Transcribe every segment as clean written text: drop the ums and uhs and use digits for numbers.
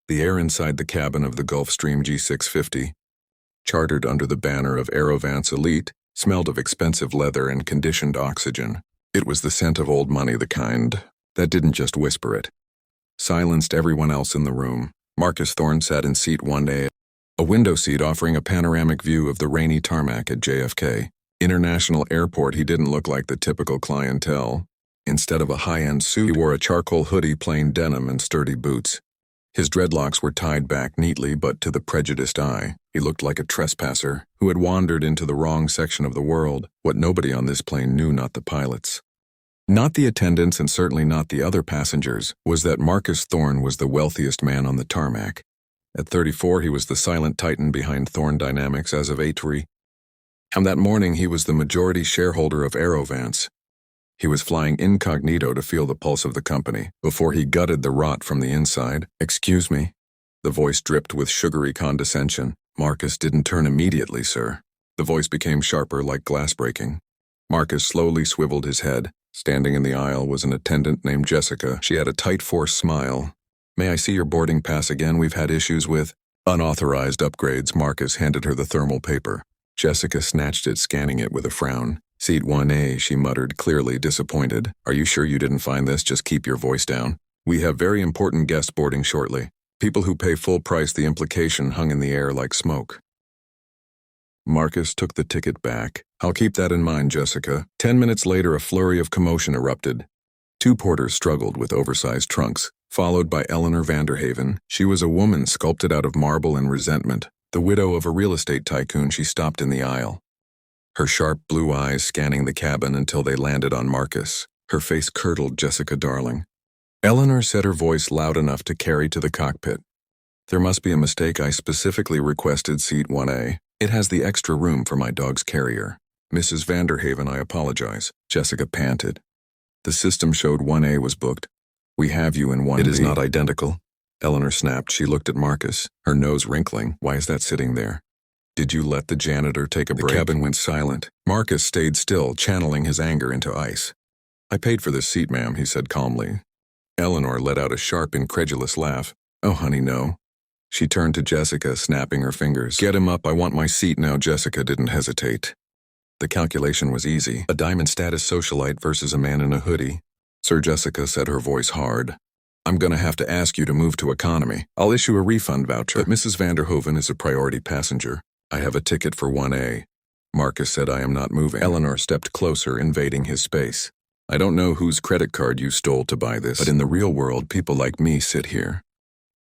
The air inside the cabin of the Gulfstream G650, chartered under the banner of Aerovance Elite, smelled of expensive leather and conditioned oxygen. It was the scent of old money, the kind that didn't just whisper it. Silenced everyone else in the room. Marcus Thorne sat in seat 1A, a window seat offering a panoramic view of the rainy tarmac at JFK International Airport. He didn't look like the typical clientele. Instead of a high-end suit, he wore a charcoal hoodie, plain denim, and sturdy boots. His dreadlocks were tied back neatly, but to the prejudiced eye, he looked like a trespasser who had wandered into the wrong section of the world. What nobody on this plane knew, not the pilots, not the attendants, and certainly not the other passengers, was that Marcus Thorne was the wealthiest man on the tarmac. At 34, he was the silent titan behind Thorne Dynamics as of 8-3. And that morning, he was the majority shareholder of Aerovance. He was flying incognito to feel the pulse of the company before he gutted the rot from the inside. "Excuse me." The voice dripped with sugary condescension. Marcus didn't turn immediately, sir. The voice became sharper, like glass breaking. Marcus slowly swiveled his head. Standing in the aisle was an attendant named Jessica. She had a tight, forced smile. "May I see your boarding pass again? We've had issues with unauthorized upgrades." Marcus handed her the thermal paper. Jessica snatched it, scanning it with a frown. "Seat 1A, she muttered, clearly disappointed. "Are you sure you didn't find this? Just keep your voice down. We have very important guests boarding shortly. People who pay full price." The implication hung in the air like smoke. Marcus took the ticket back. "I'll keep that in mind, Jessica." 10 minutes later, a flurry of commotion erupted. Two porters struggled with oversized trunks, followed by Eleanor Vanderhaven. She was a woman sculpted out of marble and resentment. The widow of a real estate tycoon. She stopped in the aisle, her sharp blue eyes scanning the cabin until they landed on Marcus. Her face curdled. "Jessica, darling." Eleanor said, her voice loud enough to carry to the cockpit. "There must be a mistake. I specifically requested seat 1A. It has the extra room for my dog's carrier." "Mrs. Vanderhaven, I apologize," Jessica panted. "The system showed 1A was booked. We have you in 1B. It is not identical," Eleanor snapped. She looked at Marcus, her nose wrinkling. "Why is that sitting there? Did you let the janitor take a break?" The cabin went silent. Marcus stayed still, channeling his anger into ice. "I paid for this seat, ma'am," he said calmly. Eleanor let out a sharp, incredulous laugh. "Oh, honey, no." She turned to Jessica, snapping her fingers. "Get him up. I want my seat now." Jessica didn't hesitate. The calculation was easy. A diamond status socialite versus a man in a hoodie. "Sir," Jessica said, her voice hard, "I'm gonna have to ask you to move to economy. I'll issue a refund voucher, but Mrs. Vanderhoven is a priority passenger. I have a ticket for 1A. Marcus said, "I am not moving." Eleanor stepped closer, invading his space. "I don't know whose credit card you stole to buy this, but in the real world, people like me sit here.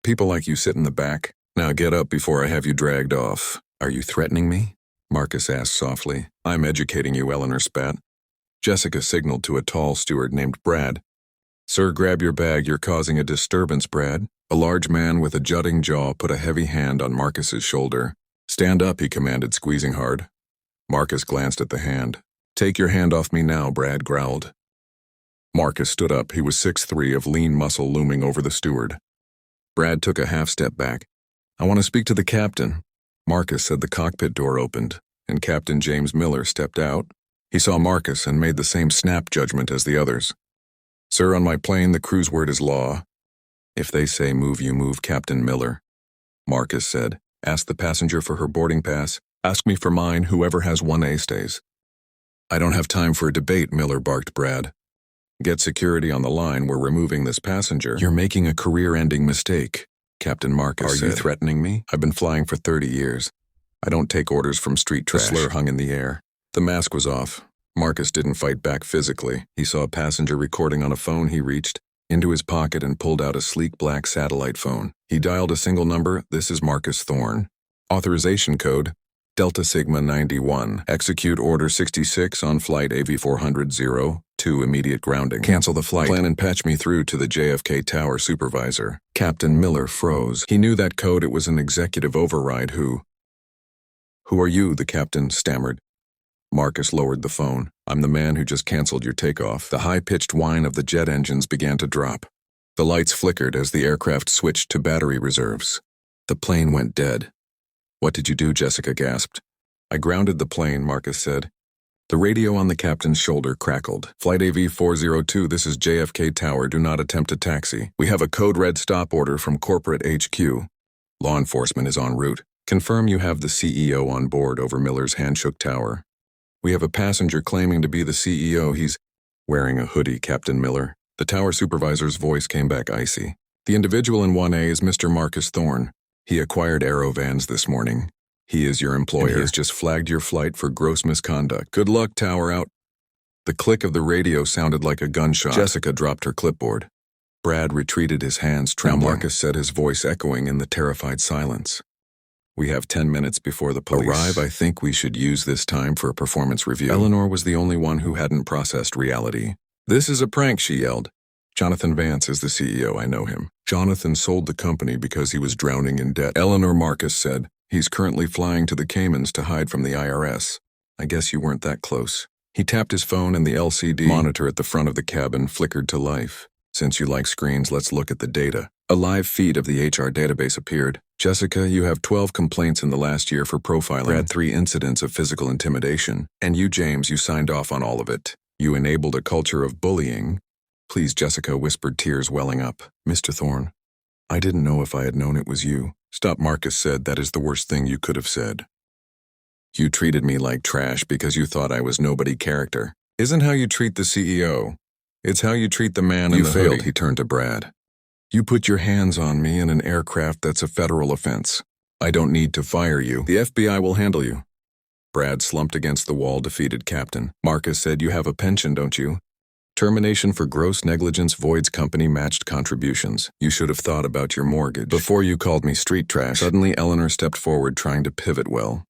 People like you sit in the back. Now get up before I have you dragged off." "Are you threatening me?" Marcus asked softly. "I'm educating you," Eleanor spat. Jessica signaled to a tall steward named Brad. "Sir, grab your bag. You're causing a disturbance, Brad." A large man with a jutting jaw put a heavy hand on Marcus's shoulder. "Stand up," he commanded, squeezing hard. Marcus glanced at the hand. "Take your hand off me now," Brad growled. Marcus stood up. He was 6'3", of lean muscle looming over the steward. Brad took a half step back. "I want to speak to the captain." Marcus said. The cockpit door opened, and Captain James Miller stepped out. He saw Marcus and made the same snap judgment as the others. "Sir, on my plane, the crew's word is law. If they say move, you move." "Captain Miller," Marcus said, "ask the passenger for her boarding pass. Ask me for mine. Whoever has 1A stays." "I don't have time for a debate," Miller barked. Brad, "get security on the line. We're removing this passenger." "You're making a career-ending mistake," Captain Marcus said. "Are you threatening me? I've been flying for 30 years. I don't take orders from street trash." The slur hung in the air. The mask was off. Marcus didn't fight back physically. He saw a passenger recording on a phone. He reached into his pocket and pulled out a sleek black satellite phone. He dialed a single number. "This is Marcus Thorne. Authorization code, Delta Sigma 91. Execute order 66 on flight AV400-02, immediate grounding. Cancel the flight. Plan and patch me through to the JFK Tower supervisor." Captain Miller froze. He knew that code. It was an executive override. Who are you?" the captain stammered. Marcus lowered the phone. "I'm the man who just canceled your takeoff." The high-pitched whine of the jet engines began to drop. The lights flickered as the aircraft switched to battery reserves. The plane went dead. "What did you do?" Jessica gasped. "I grounded the plane," Marcus said. The radio on the captain's shoulder crackled. Flight AV-402, this is JFK Tower. Do not attempt a taxi. We have a code red stop order from corporate HQ. Law enforcement is en route. Confirm you have the CEO on board over Miller's Handshook Tower. We have a passenger claiming to be the CEO. He's wearing a hoodie, Captain Miller. The tower supervisor's voice came back icy. The individual in 1A is Mr. Marcus Thorne. He acquired Aerovans this morning. He is your employer. And he has just flagged your flight for gross misconduct. Good luck, tower out. The click of the radio sounded like a gunshot. Jessica dropped her clipboard. Brad retreated, his hands trembling. Now Marcus said, his voice echoing in the terrified silence. We have 10 minutes before the police arrive. I think we should use this time for a performance review. Eleanor was the only one who hadn't processed reality. This is a prank, she yelled. Jonathan Vance is the CEO, I know him. Jonathan sold the company because he was drowning in debt. Eleanor, Marcus said. He's currently flying to the Caymans to hide from the IRS. I guess you weren't that close. He tapped his phone and the LCD monitor at the front of the cabin flickered to life. Since you like screens, let's look at the data. A live feed of the HR database appeared. Jessica, you have 12 complaints in the last year for profiling. Brad, 3 incidents of physical intimidation. And you, James, you signed off on all of it. You enabled a culture of bullying. Please, Jessica whispered, tears welling up. Mr. Thorne, I didn't know if I had known it was you. Stop, Marcus said. That is the worst thing you could have said. You treated me like trash because you thought I was nobody character. Isn't how you treat the CEO. It's how you treat the man in the hoodie. You failed, he turned to Brad. You put your hands on me in an aircraft that's a federal offense. I don't need to fire you. The FBI will handle you. Brad slumped against the wall, defeated Captain. Marcus said, you have a pension, don't you? Termination for gross negligence voids company matched contributions. You should have thought about your mortgage before you called me street trash. Suddenly, Eleanor stepped forward, trying to pivot well.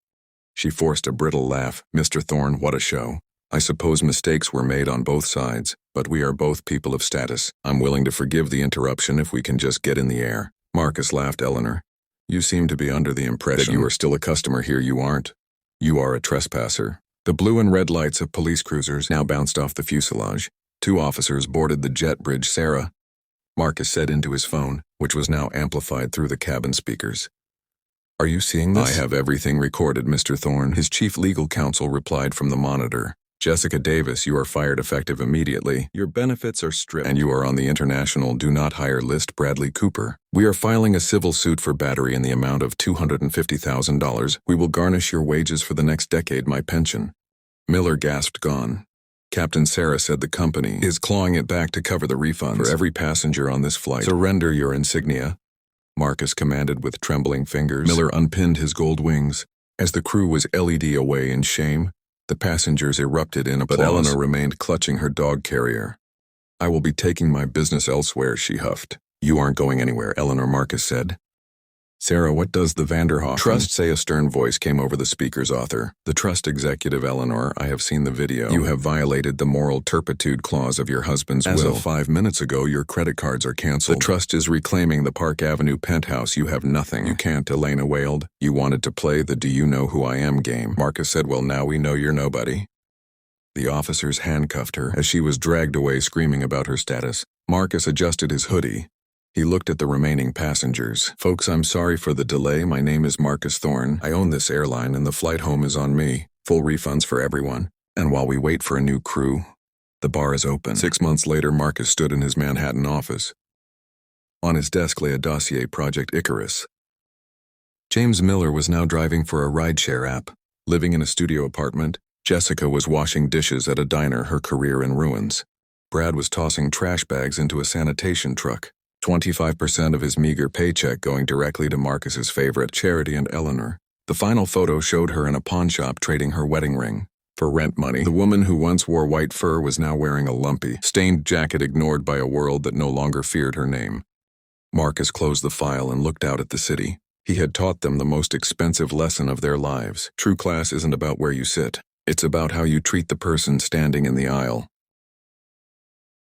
She forced a brittle laugh. Mr. Thorne, what a show. I suppose mistakes were made on both sides, but we are both people of status. I'm willing to forgive the interruption if we can just get in the air. Marcus laughed. Eleanor, you seem to be under the impression that you are still a customer here. You aren't. You are a trespasser. The blue and red lights of police cruisers now bounced off the fuselage. 2 officers boarded the jet bridge. Sarah, Marcus said into his phone, which was now amplified through the cabin speakers. Are you seeing this? I have everything recorded, Mr. Thorne. His chief legal counsel replied from the monitor. Jessica Davis, you are fired effective immediately. Your benefits are stripped, and you are on the international do not hire list. Bradley Cooper. We are filing a civil suit for battery in the amount of $250,000. We will garnish your wages for the next decade, my pension. Miller gasped, gone. Captain Sarah said the company is clawing it back to cover the refunds for every passenger on this flight. Surrender your insignia, Marcus commanded with trembling fingers. Miller unpinned his gold wings. As the crew was LED away in shame, the passengers erupted in applause. But Eleanor remained clutching her dog carrier. I will be taking my business elsewhere, she huffed. You aren't going anywhere, Eleanor, Marcus said. Sarah, what does the Vanderhoff trust say? A stern voice came over the speaker's author. The trust executive, Eleanor, I have seen the video. You have violated the moral turpitude clause of your husband's will. As of 5 minutes ago, your credit cards are canceled. The trust is reclaiming the Park Avenue penthouse. You have nothing. You can't, Elena wailed. You wanted to play the do you know who I am game. Marcus said, well, now we know you're nobody. The officers handcuffed her as she was dragged away screaming about her status. Marcus adjusted his hoodie. He looked at the remaining passengers. Folks, I'm sorry for the delay. My name is Marcus Thorne. I own this airline and the flight home is on me. Full refunds for everyone. And while we wait for a new crew, the bar is open. 6 months later, Marcus stood in his Manhattan office. On his desk lay a dossier, Project Icarus. James Miller was now driving for a rideshare app. Living in a studio apartment, Jessica was washing dishes at a diner, her career in ruins. Brad was tossing trash bags into a sanitation truck. 25% of his meager paycheck going directly to Marcus's favorite, Charity and Eleanor. The final photo showed her in a pawn shop trading her wedding ring for rent money. The woman who once wore white fur was now wearing a lumpy, stained jacket, ignored by a world that no longer feared her name. Marcus closed the file and looked out at the city. He had taught them the most expensive lesson of their lives. True class isn't about where you sit. It's about how you treat the person standing in the aisle.